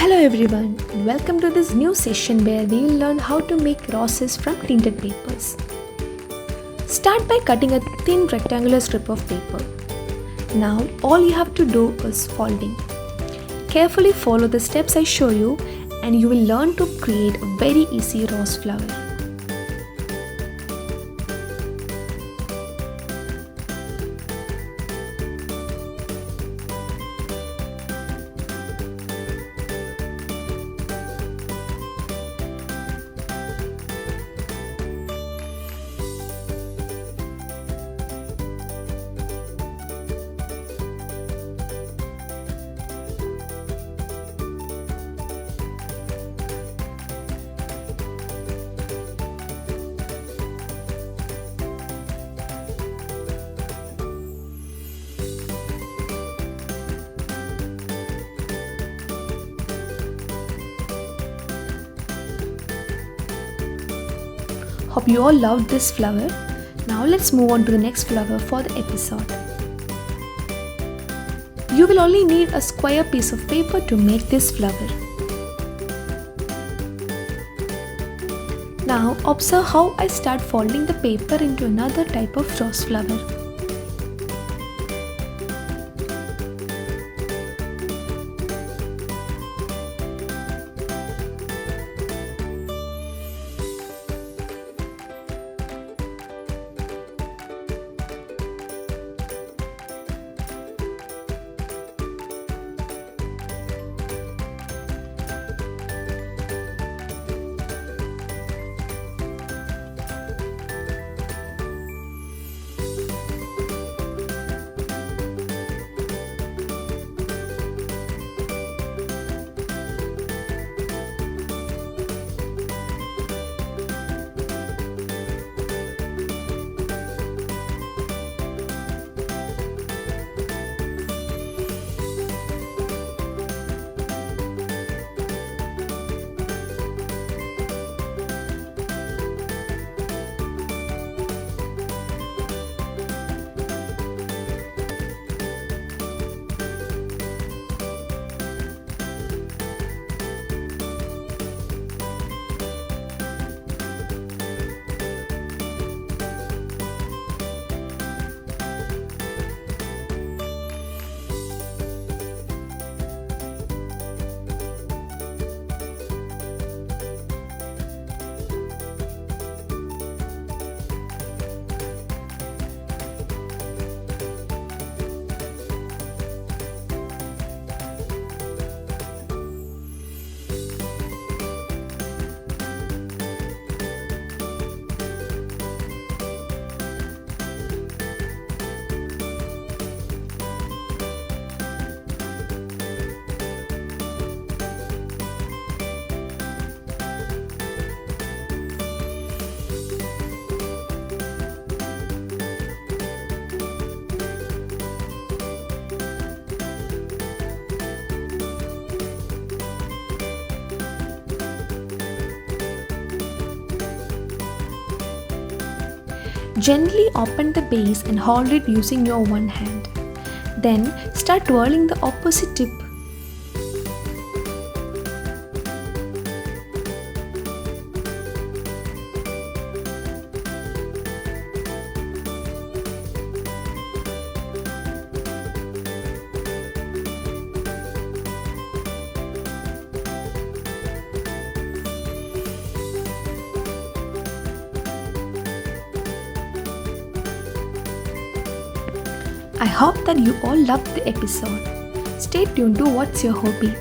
Hello everyone and welcome to this new session where we will learn how to make roses from tinted papers. Start by cutting a thin rectangular strip of paper. Now all you have to do is folding. Carefully follow the steps I show you and you will learn to create a very easy rose flower. Hope you all loved this flower. Now let's move on to the next flower for the episode. You will only need a square piece of paper to make this flower. Now observe how I start folding the paper into another type of rose flower. Gently open the base and hold it using your one hand. Then start twirling the opposite tip. I hope that you all loved the episode. Stay tuned to What's Your Hobby.